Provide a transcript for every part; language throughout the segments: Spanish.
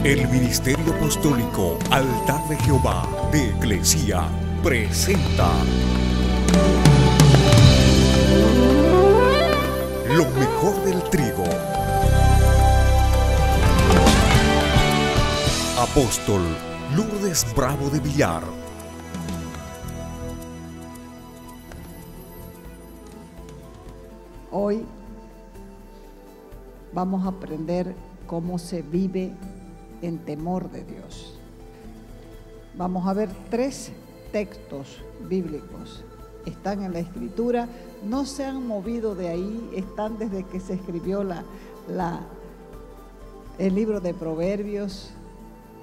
El Ministerio Apostólico Altar de Jehová de Eclesia presenta lo mejor del trigo. Apóstol Lourdes Bravo de Villar. Hoy vamos a aprender cómo se vive en temor de Dios. Vamos a ver 3 textos bíblicos. Están en la Escritura, no se han movido de ahí, están desde que se escribió el libro de Proverbios.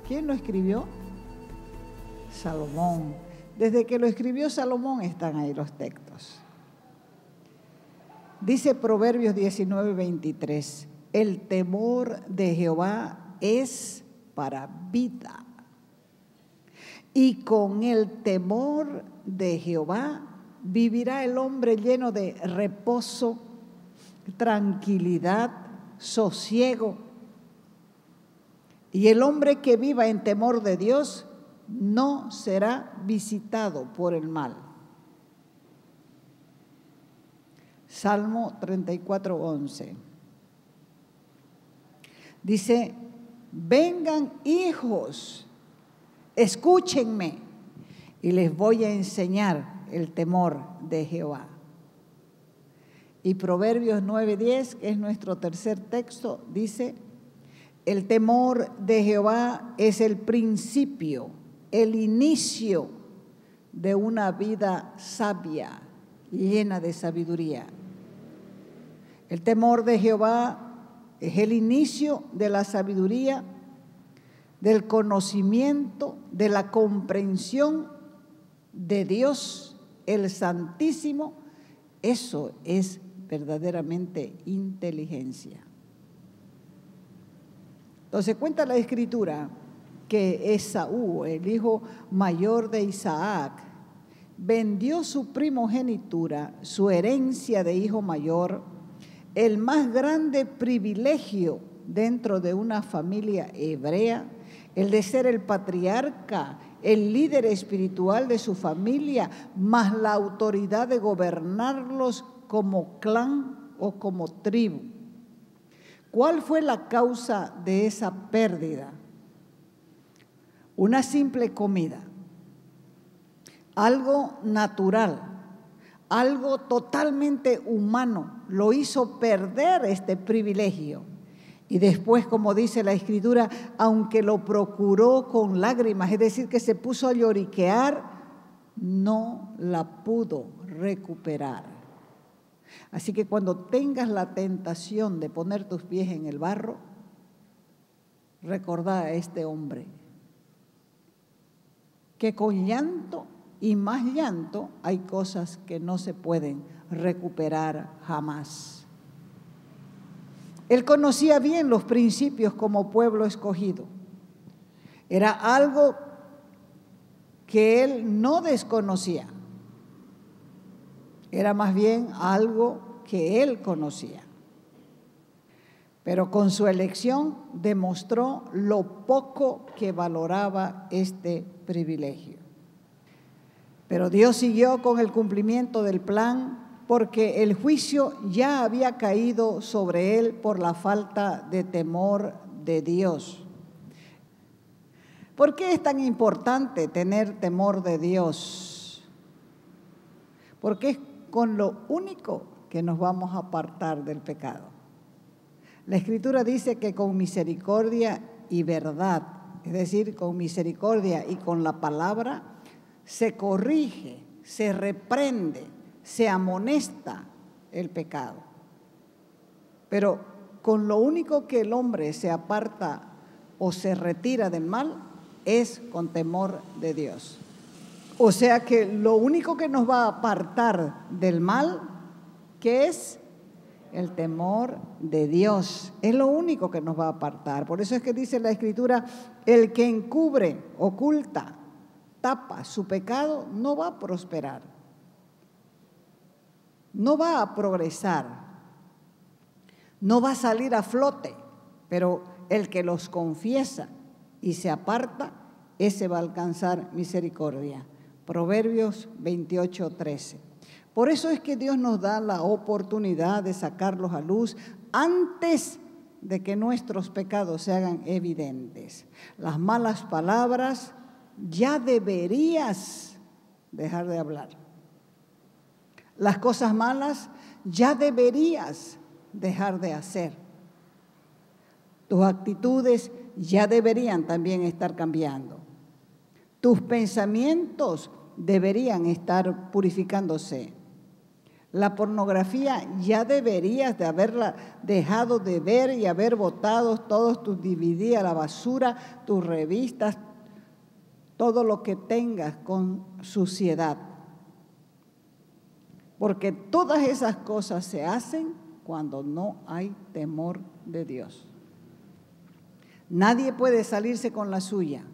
¿Quién lo escribió? Salomón. Desde que lo escribió Salomón están ahí los textos. Dice Proverbios 19:23, el temor de Jehová es para vida, y con el temor de Jehová vivirá el hombre lleno de reposo, tranquilidad, sosiego. Y el hombre que viva en temor de Dios no será visitado por el mal. Salmo 34:11. Dice, vengan hijos, escúchenme, y les voy a enseñar el temor de Jehová. Y Proverbios 9:10, que es nuestro tercer texto, dice, el temor de Jehová es el principio, el inicio de una vida sabia, llena de sabiduría. El temor de Jehová es el inicio de la sabiduría, del conocimiento, de la comprensión de Dios, el Santísimo. Eso es verdaderamente inteligencia. Entonces cuenta la Escritura que Esaú, el hijo mayor de Isaac, vendió su primogenitura, su herencia de hijo mayor, el más grande privilegio dentro de una familia hebrea, el de ser el patriarca, el líder espiritual de su familia, más la autoridad de gobernarlos como clan o como tribu. ¿Cuál fue la causa de esa pérdida? Una simple comida, algo natural, algo totalmente humano, lo hizo perder este privilegio. Y después, como dice la Escritura, aunque lo procuró con lágrimas, es decir, que se puso a lloriquear, no la pudo recuperar. Así que cuando tengas la tentación de poner tus pies en el barro, recordá a este hombre, que con llanto y más llanto hay cosas que no se pueden recuperar jamás. Él conocía bien los principios como pueblo escogido. Era algo que él no desconocía. Era más bien algo que él conocía. Pero con su elección demostró lo poco que valoraba este privilegio. Pero Dios siguió con el cumplimiento del plan, porque el juicio ya había caído sobre él por la falta de temor de Dios. ¿Por qué es tan importante tener temor de Dios? Porque es con lo único que nos vamos a apartar del pecado. La Escritura dice que con misericordia y verdad, es decir, con misericordia y con la palabra, se corrige, se reprende, se amonesta el pecado. Pero con lo único que el hombre se aparta o se retira del mal es con temor de Dios. O sea que lo único que nos va a apartar del mal, ¿qué es? El temor de Dios. Es lo único que nos va a apartar. Por eso es que dice la Escritura, el que encubre, oculta, tapa su pecado, no va a prosperar. No va a progresar. No va a salir a flote. Pero el que los confiesa y se aparta, ese va a alcanzar misericordia. Proverbios 28:13. Por eso es que Dios nos da la oportunidad de sacarlos a luz antes de que nuestros pecados se hagan evidentes. Las malas palabras ya deberías dejar de hablar. Las cosas malas ya deberías dejar de hacer. Tus actitudes ya deberían también estar cambiando. Tus pensamientos deberían estar purificándose. La pornografía ya deberías de haberla dejado de ver y haber botado todos tus DVD a la basura, tus revistas, todo lo que tengas con suciedad. Porque todas esas cosas se hacen cuando no hay temor de Dios. Nadie puede salirse con la suya,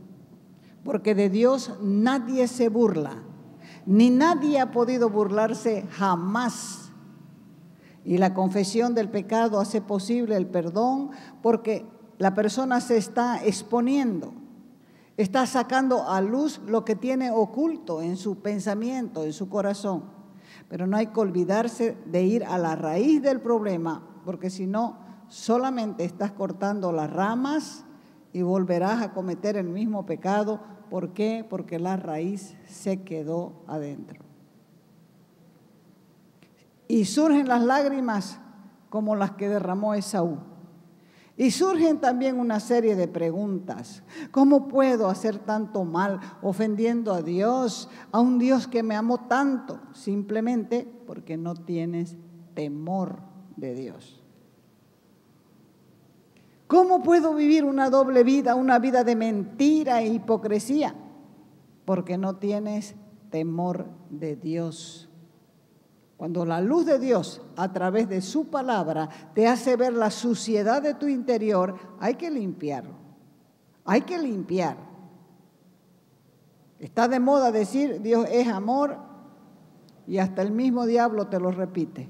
porque de Dios nadie se burla, ni nadie ha podido burlarse jamás. Y la confesión del pecado hace posible el perdón, porque la persona se está exponiendo, está sacando a luz lo que tiene oculto en su pensamiento, en su corazón. Pero no hay que olvidarse de ir a la raíz del problema, porque si no, solamente estás cortando las ramas y volverás a cometer el mismo pecado. ¿Por qué? Porque la raíz se quedó adentro. Y surgen las lágrimas como las que derramó Esaú. Y surgen también una serie de preguntas. ¿Cómo puedo hacer tanto mal ofendiendo a Dios, a un Dios que me amó tanto? Simplemente porque no tienes temor de Dios. ¿Cómo puedo vivir una doble vida, una vida de mentira e hipocresía? Porque no tienes temor de Dios. Cuando la luz de Dios, a través de su palabra, te hace ver la suciedad de tu interior, hay que limpiarlo. Hay que limpiar. Está de moda decir Dios es amor y hasta el mismo diablo te lo repite.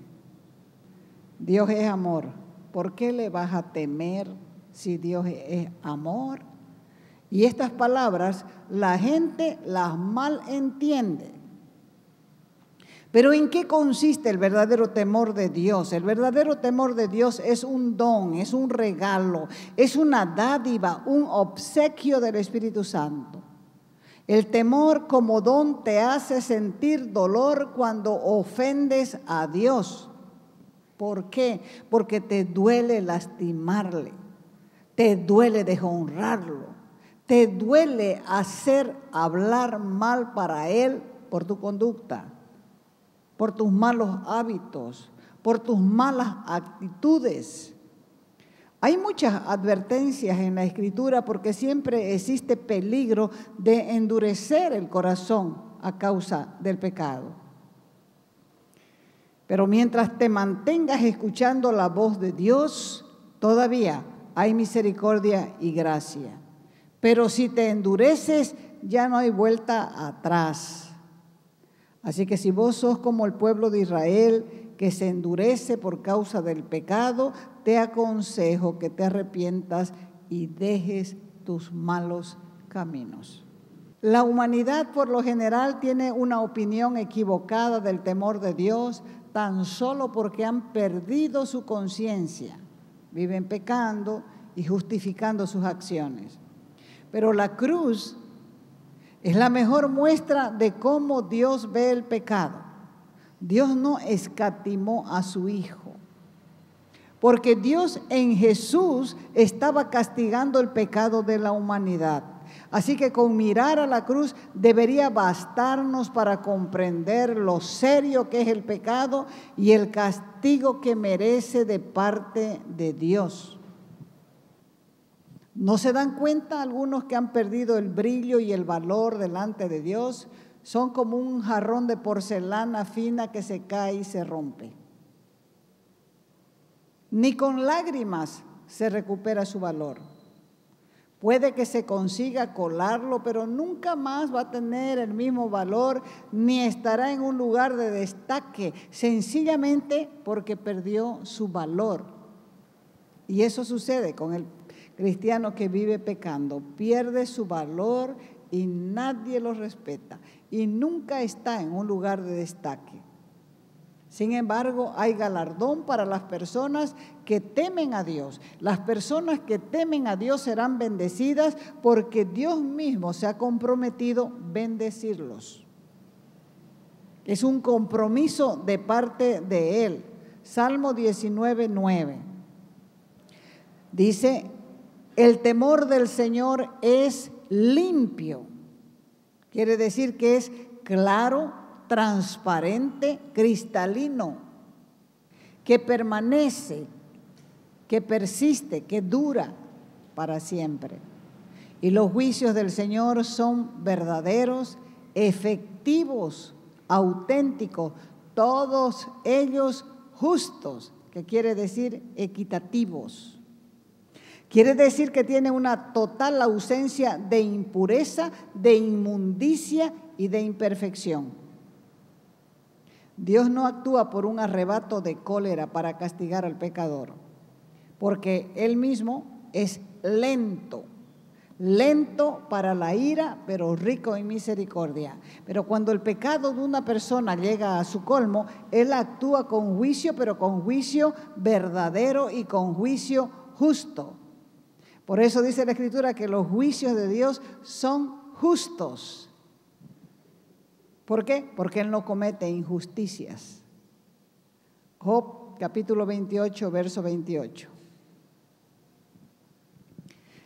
Dios es amor. ¿Por qué le vas a temer si Dios es amor? Y estas palabras la gente las mal entiende. Pero ¿en qué consiste el verdadero temor de Dios? El verdadero temor de Dios es un don, es un regalo, es una dádiva, un obsequio del Espíritu Santo. El temor como don te hace sentir dolor cuando ofendes a Dios. ¿Por qué? Porque te duele lastimarle, te duele deshonrarlo, te duele hacer hablar mal para Él por tu conducta, por tus malos hábitos, por tus malas actitudes. Hay muchas advertencias en la Escritura porque siempre existe peligro de endurecer el corazón a causa del pecado. Pero mientras te mantengas escuchando la voz de Dios, todavía hay misericordia y gracia. Pero si te endureces, ya no hay vuelta atrás. Así que si vos sos como el pueblo de Israel que se endurece por causa del pecado, te aconsejo que te arrepientas y dejes tus malos caminos. La humanidad por lo general tiene una opinión equivocada del temor de Dios tan solo porque han perdido su conciencia. Viven pecando y justificando sus acciones. Pero la cruz es la mejor muestra de cómo Dios ve el pecado. Dios no escatimó a su Hijo, porque Dios en Jesús estaba castigando el pecado de la humanidad. Así que con mirar a la cruz debería bastarnos para comprender lo serio que es el pecado y el castigo que merece de parte de Dios. ¿No se dan cuenta algunos que han perdido el brillo y el valor delante de Dios? Son como un jarrón de porcelana fina que se cae y se rompe. Ni con lágrimas se recupera su valor. Puede que se consiga colarlo, pero nunca más va a tener el mismo valor ni estará en un lugar de destaque, sencillamente porque perdió su valor. Y eso sucede con el cristiano que vive pecando pierde su valor y nadie lo respeta y nunca está en un lugar de destaque. Sin embargo, hay galardón para las personas que temen a Dios. Las personas que temen a Dios serán bendecidas porque Dios mismo se ha comprometido a bendecirlos. Es un compromiso de parte de Él. Salmo 19:9. Dice, el temor del Señor es limpio. Quiere decir que es claro, transparente, cristalino, que permanece, que persiste, que dura para siempre. Y los juicios del Señor son verdaderos, efectivos, auténticos, todos ellos justos, que quiere decir equitativos. Quiere decir que tiene una total ausencia de impureza, de inmundicia y de imperfección. Dios no actúa por un arrebato de cólera para castigar al pecador, porque Él mismo es lento para la ira, pero rico en misericordia. Pero cuando el pecado de una persona llega a su colmo, Él actúa con juicio, pero con juicio verdadero y con juicio justo. Por eso dice la Escritura que los juicios de Dios son justos. ¿Por qué? Porque Él no comete injusticias. Job, capítulo 28, verso 28.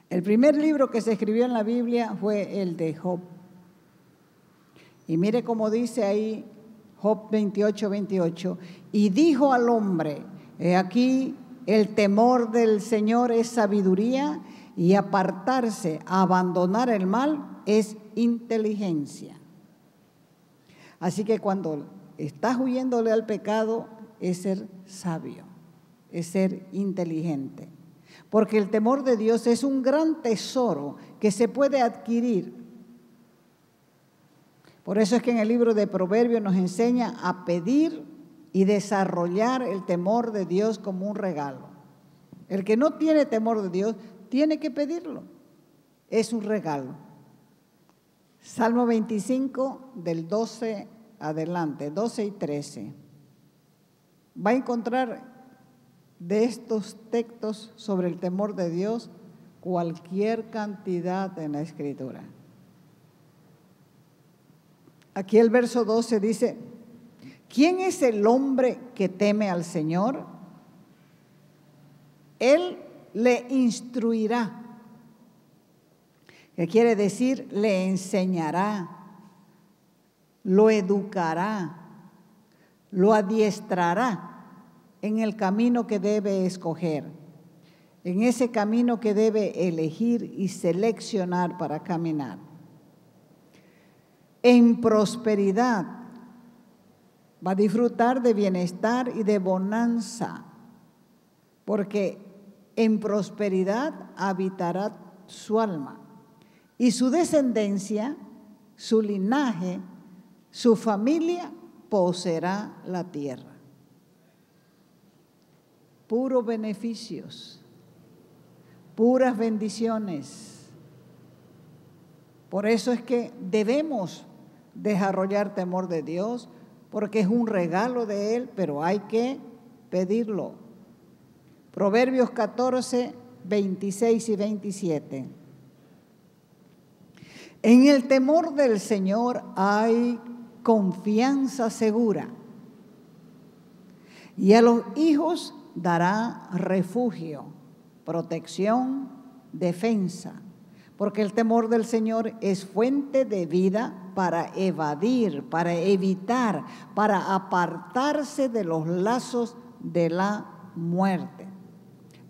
El primer libro que se escribió en la Biblia fue el de Job. Y mire cómo dice ahí Job 28, 28. Y dijo al hombre, he aquí el temor del Señor es sabiduría y apartarse, abandonar el mal es inteligencia. Así que cuando estás huyéndole al pecado es ser sabio, es ser inteligente. Porque el temor de Dios es un gran tesoro que se puede adquirir. Por eso es que en el libro de Proverbios nos enseña a pedir y desarrollar el temor de Dios como un regalo. El que no tiene temor de Dios tiene que pedirlo. Es un regalo. Salmo 25 del 12 adelante, 12 y 13. Va a encontrar de estos textos sobre el temor de Dios cualquier cantidad en la Escritura. Aquí el verso 12 dice, ¿quién es el hombre que teme al Señor? Él le instruirá. ¿Qué quiere decir? Le enseñará, lo educará, lo adiestrará en el camino que debe escoger, en ese camino que debe elegir y seleccionar para caminar. En prosperidad va a disfrutar de bienestar y de bonanza, porque en prosperidad habitará su alma y su descendencia, su linaje, su familia poseerá la tierra. Puros beneficios, puras bendiciones. Por eso es que debemos desarrollar temor de Dios, porque es un regalo de Él, pero hay que pedirlo. Proverbios 14, 26 y 27. En el temor del Señor hay confianza segura, y a los hijos dará refugio, protección, defensa, porque el temor del Señor es fuente de vida para evadir, para evitar, para apartarse de los lazos de la muerte.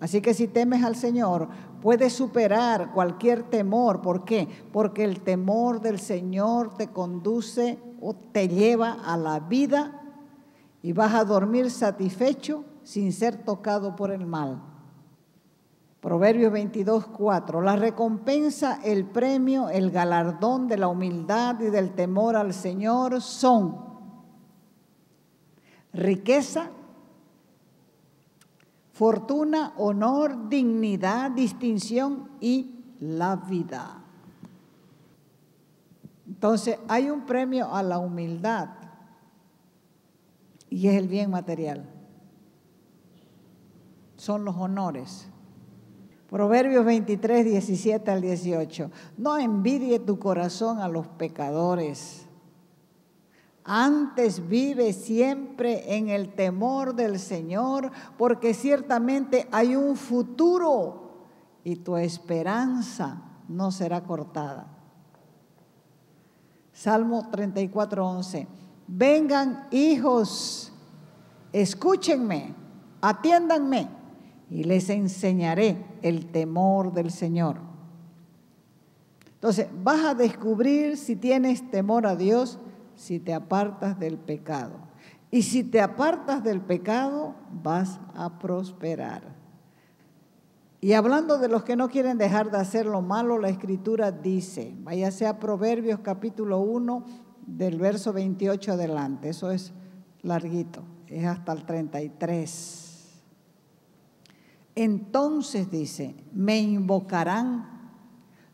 Así que si temes al Señor, puedes superar cualquier temor. ¿Por qué? Porque el temor del Señor te conduce o te lleva a la vida y vas a dormir satisfecho sin ser tocado por el mal. Proverbios 22, 4. La recompensa, el premio, el galardón de la humildad y del temor al Señor son riqueza, fortuna, honor, dignidad, distinción y la vida. Entonces, hay un premio a la humildad y es el bien material. Son los honores. Proverbios 23, 17 al 18. No envidie tu corazón a los pecadores. Antes vive siempre en el temor del Señor, porque ciertamente hay un futuro y tu esperanza no será cortada. Salmo 34, 11. Vengan, hijos, escúchenme, atiéndanme y les enseñaré el temor del Señor. Entonces, vas a descubrir si tienes temor a Dios si te apartas del pecado. Y si te apartas del pecado, vas a prosperar. Y hablando de los que no quieren dejar de hacer lo malo, la Escritura dice, váyase a Proverbios capítulo 1, del verso 28 adelante, eso es larguito, es hasta el 33. Entonces dice, me invocarán,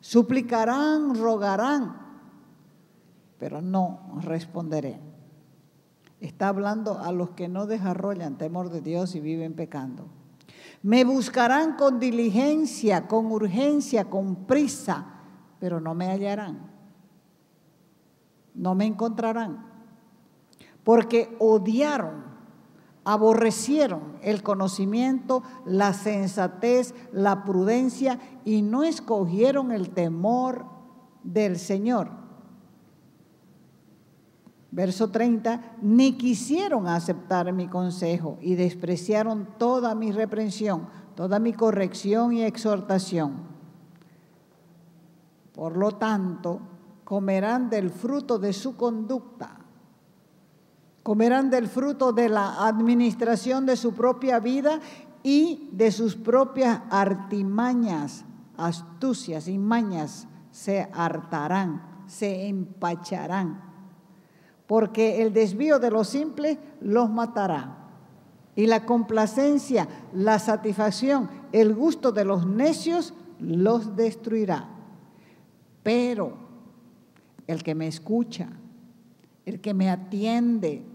suplicarán, rogarán, pero no responderé. Está hablando a los que no desarrollan temor de Dios y viven pecando. Me buscarán con diligencia, con urgencia, con prisa, pero no me hallarán. No me encontrarán. Porque odiaron, aborrecieron el conocimiento, la sensatez, la prudencia y no escogieron el temor del Señor. Verso 30, ni quisieron aceptar mi consejo y despreciaron toda mi reprensión, toda mi corrección y exhortación. Por lo tanto, comerán del fruto de su conducta, comerán del fruto de la administración de su propia vida y de sus propias artimañas, astucias y mañas, se hartarán, se empacharán. Porque el desvío de los simples los matará, y la complacencia, la satisfacción, el gusto de los necios los destruirá. Pero el que me escucha, el que me atiende,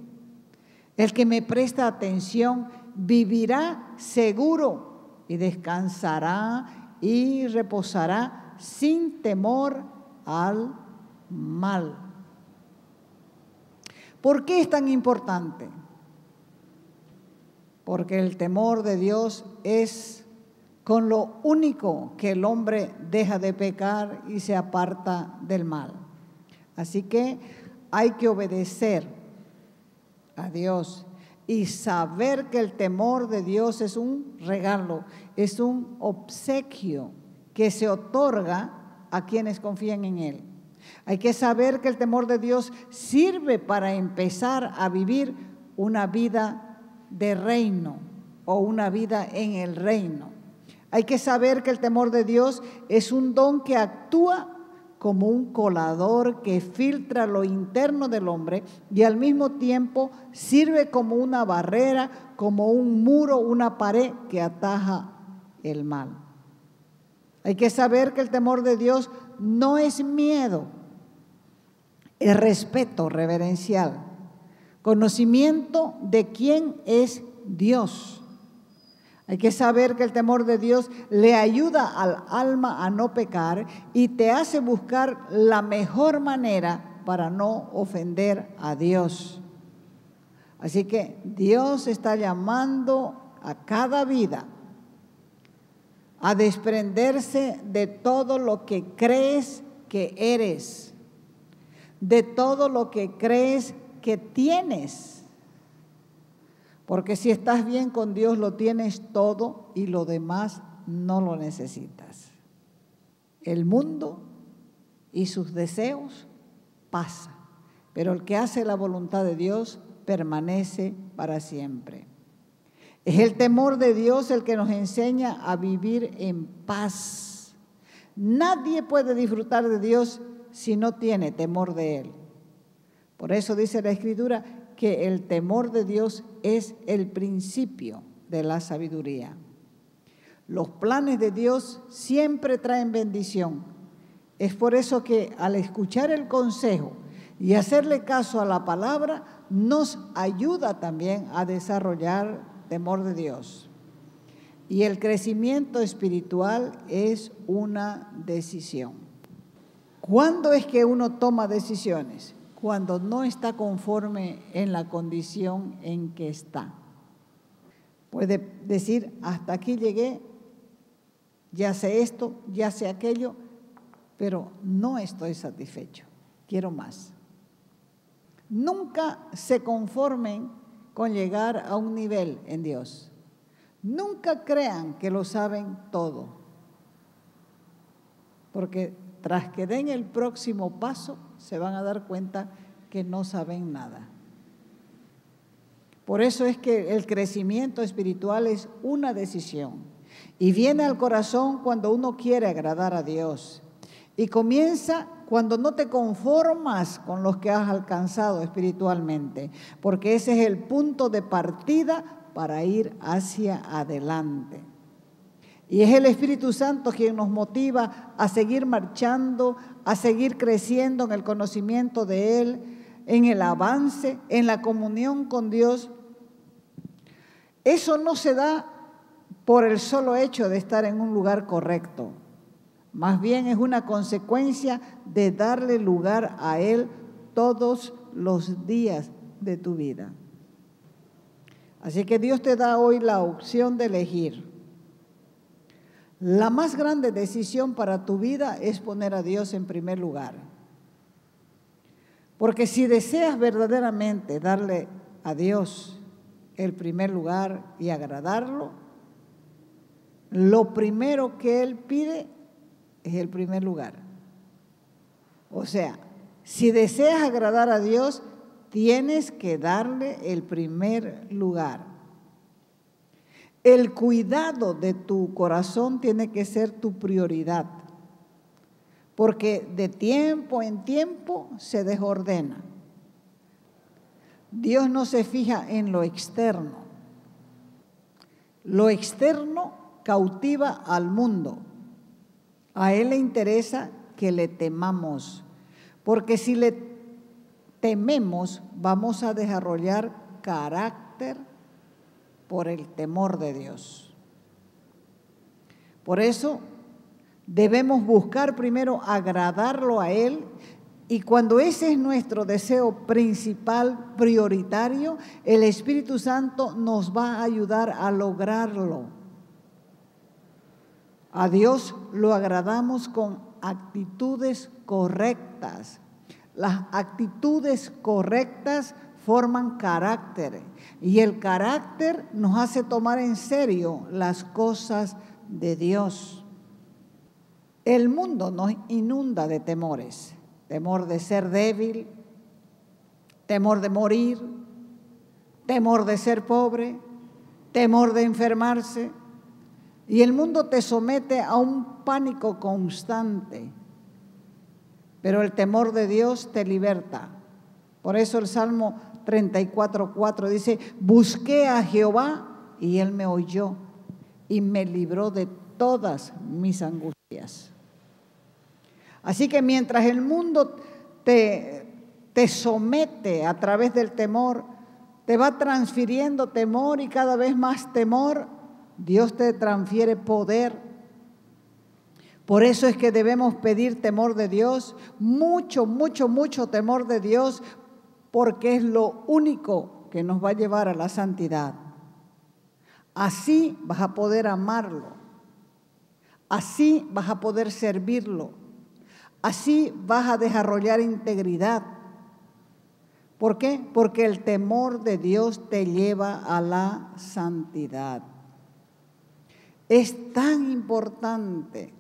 el que me presta atención, vivirá seguro y descansará y reposará sin temor al mal. ¿Por qué es tan importante? Porque el temor de Dios es con lo único que el hombre deja de pecar y se aparta del mal. Así que hay que obedecer a Dios y saber que el temor de Dios es un regalo, es un obsequio que se otorga a quienes confían en Él. Hay que saber que el temor de Dios sirve para empezar a vivir una vida de reino o una vida en el reino. Hay que saber que el temor de Dios es un don que actúa como un colador que filtra lo interno del hombre y al mismo tiempo sirve como una barrera, como un muro, una pared que ataja el mal. Hay que saber que el temor de Dios no es miedo, es respeto reverencial, conocimiento de quién es Dios. Hay que saber que el temor de Dios le ayuda al alma a no pecar y te hace buscar la mejor manera para no ofender a Dios. Así que Dios está llamando a cada vida a desprenderse de todo lo que crees que eres, de todo lo que crees que tienes. Porque si estás bien con Dios, lo tienes todo y lo demás no lo necesitas. El mundo y sus deseos pasan, pero el que hace la voluntad de Dios permanece para siempre. Es el temor de Dios el que nos enseña a vivir en paz. Nadie puede disfrutar de Dios si no tiene temor de Él. Por eso dice la Escritura que el temor de Dios es el principio de la sabiduría. Los planes de Dios siempre traen bendición. Es por eso que al escuchar el consejo y hacerle caso a la palabra, nos ayuda también a desarrollar temor de Dios. Y el crecimiento espiritual es una decisión. ¿Cuándo es que uno toma decisiones? Cuando no está conforme en la condición en que está. Puede decir, hasta aquí llegué, ya sé esto, ya sé aquello, pero no estoy satisfecho, quiero más. Nunca se conformen con llegar a un nivel en Dios. Nunca crean que lo saben todo, porque tras que den el próximo paso, se van a dar cuenta que no saben nada. Por eso es que el crecimiento espiritual es una decisión y viene al corazón cuando uno quiere agradar a Dios y comienza cuando no te conformas con los que has alcanzado espiritualmente, porque ese es el punto de partida para ir hacia adelante. Y es el Espíritu Santo quien nos motiva a seguir marchando, a seguir creciendo en el conocimiento de Él, en el avance, en la comunión con Dios. Eso no se da por el solo hecho de estar en un lugar correcto. Más bien es una consecuencia de darle lugar a Él todos los días de tu vida. Así que Dios te da hoy la opción de elegir. La más grande decisión para tu vida es poner a Dios en primer lugar. Porque si deseas verdaderamente darle a Dios el primer lugar y agradarlo, lo primero que Él pide es el primer lugar. O sea, si deseas agradar a Dios, tienes que darle el primer lugar. El cuidado de tu corazón tiene que ser tu prioridad, porque de tiempo en tiempo se desordena. Dios no se fija en lo externo. Lo externo cautiva al mundo. A Él le interesa que le temamos, porque si le tememos, vamos a desarrollar carácter por el temor de Dios. Por eso debemos buscar primero agradarlo a Él, y cuando ese es nuestro deseo principal, prioritario, el Espíritu Santo nos va a ayudar a lograrlo. A Dios lo agradamos con actitudes correctas. Las actitudes correctas forman carácter y el carácter nos hace tomar en serio las cosas de Dios. El mundo nos inunda de temores, temor de ser débil, temor de morir, temor de ser pobre, temor de enfermarse, y el mundo te somete a un pánico constante, pero el temor de Dios te liberta. Por eso el Salmo 34:4 dice: busqué a Jehová y Él me oyó y me libró de todas mis angustias. Así que mientras el mundo te somete a través del temor, te va transfiriendo temor y cada vez más temor, Dios te transfiere poder. Por eso es que debemos pedir temor de Dios, mucho, mucho, mucho temor de Dios, porque es lo único que nos va a llevar a la santidad. Así vas a poder amarlo, así vas a poder servirlo, así vas a desarrollar integridad. ¿Por qué? Porque el temor de Dios te lleva a la santidad. Es tan importante,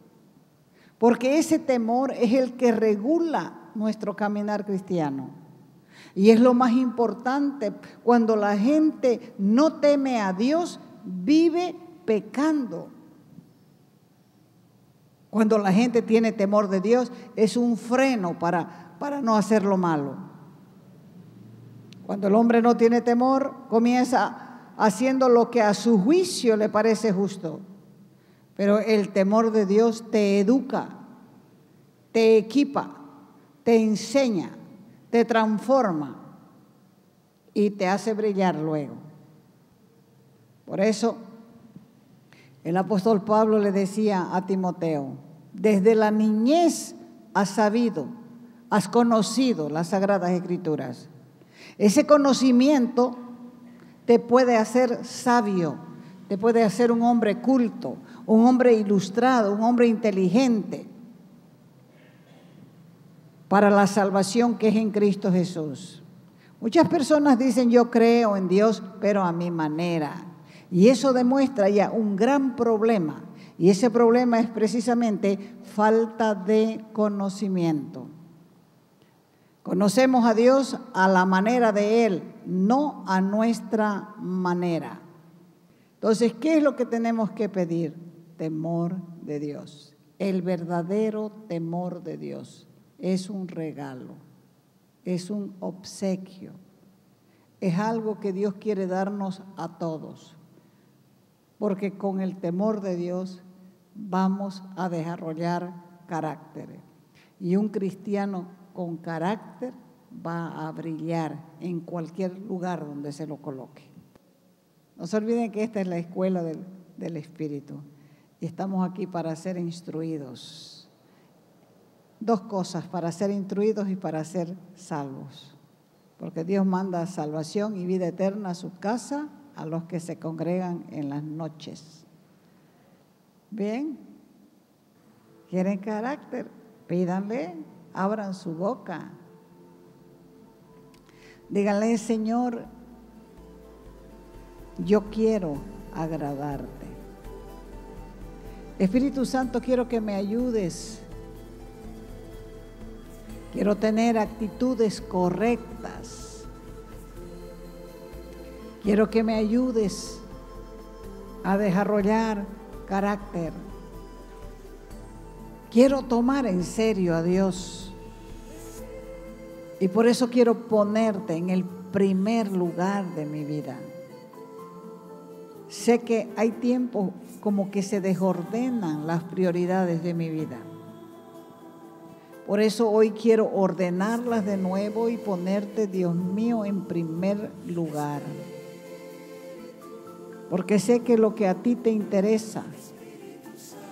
porque ese temor es el que regula nuestro caminar cristiano. Y es lo más importante. Cuando la gente no teme a Dios, vive pecando. Cuando la gente tiene temor de Dios, es un freno para no hacer lo malo. Cuando el hombre no tiene temor, comienza haciendo lo que a su juicio le parece justo. Pero el temor de Dios te educa, te equipa, te enseña, te transforma y te hace brillar luego. Por eso el apóstol Pablo le decía a Timoteo: desde la niñez has sabido, has conocido las Sagradas Escrituras. Ese conocimiento te puede hacer sabio, te puede hacer un hombre culto, un hombre ilustrado, un hombre inteligente para la salvación que es en Cristo Jesús. Muchas personas dicen: yo creo en Dios, pero a mi manera. Y eso demuestra ya un gran problema. Y ese problema es precisamente falta de conocimiento. Conocemos a Dios a la manera de Él, no a nuestra manera. Entonces, ¿qué es lo que tenemos que pedir? Temor de Dios. El verdadero temor de Dios es un regalo, es un obsequio, es algo que Dios quiere darnos a todos, porque con el temor de Dios vamos a desarrollar carácter. Y un cristiano con carácter va a brillar en cualquier lugar donde se lo coloque. No se olviden que esta es la escuela del Espíritu y estamos aquí para ser instruidos. Dos cosas: para ser instruidos y para ser salvos. Porque Dios manda salvación y vida eterna a su casa a los que se congregan en las noches. Bien, ¿quieren carácter? Pídanle, abran su boca. Díganle: Señor, yo quiero agradarte. Espíritu Santo, quiero que me ayudes. Quiero tener actitudes correctas. Quiero que me ayudes a desarrollar carácter. Quiero tomar en serio a Dios. Y por eso quiero ponerte en el primer lugar de mi vida. Sé que hay tiempos como que se desordenan las prioridades de mi vida. Por eso hoy quiero ordenarlas de nuevo y ponerte, Dios mío, en primer lugar. Porque sé que lo que a ti te interesa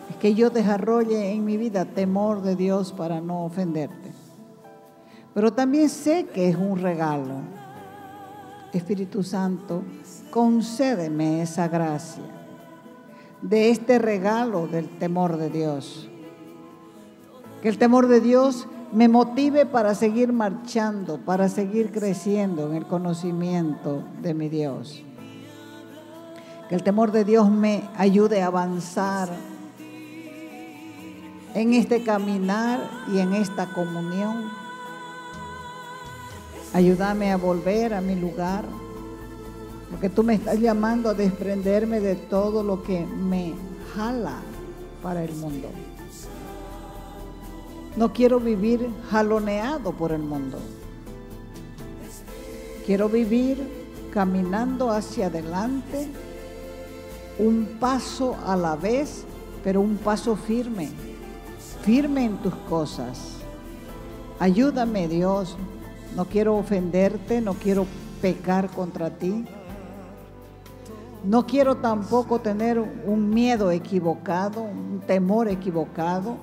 es que yo desarrolle en mi vida temor de Dios para no ofenderte. Pero también sé que es un regalo. Espíritu Santo, concédeme esa gracia de este regalo del temor de Dios. Que el temor de Dios me motive para seguir marchando, para seguir creciendo en el conocimiento de mi Dios. Que el temor de Dios me ayude a avanzar en este caminar y en esta comunión. Ayúdame a volver a mi lugar, porque tú me estás llamando a desprenderme de todo lo que me jala para el mundo. No quiero vivir jaloneado por el mundo. Quiero vivir caminando hacia adelante, un paso a la vez, pero un paso firme, firme en tus cosas. Ayúdame, Dios. No quiero ofenderte, no quiero pecar contra ti. No quiero tampoco tener un miedo equivocado, un temor equivocado.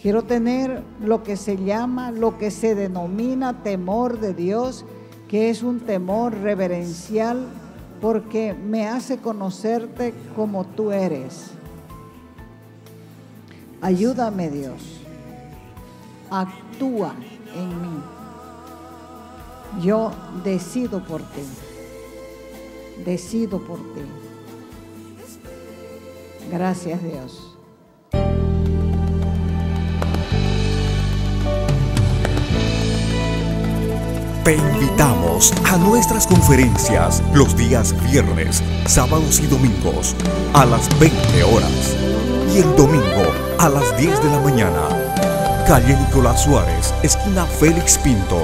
Quiero tener lo que se llama, lo que se denomina temor de Dios, que es un temor reverencial, porque me hace conocerte como tú eres. Ayúdame, Dios. Actúa en mí. Yo decido por ti. Decido por ti. Gracias, Dios. Te invitamos a nuestras conferencias los días viernes, sábados y domingos a las 20 horas y el domingo a las 10 de la mañana. Calle Nicolás Suárez, esquina Félix Pinto.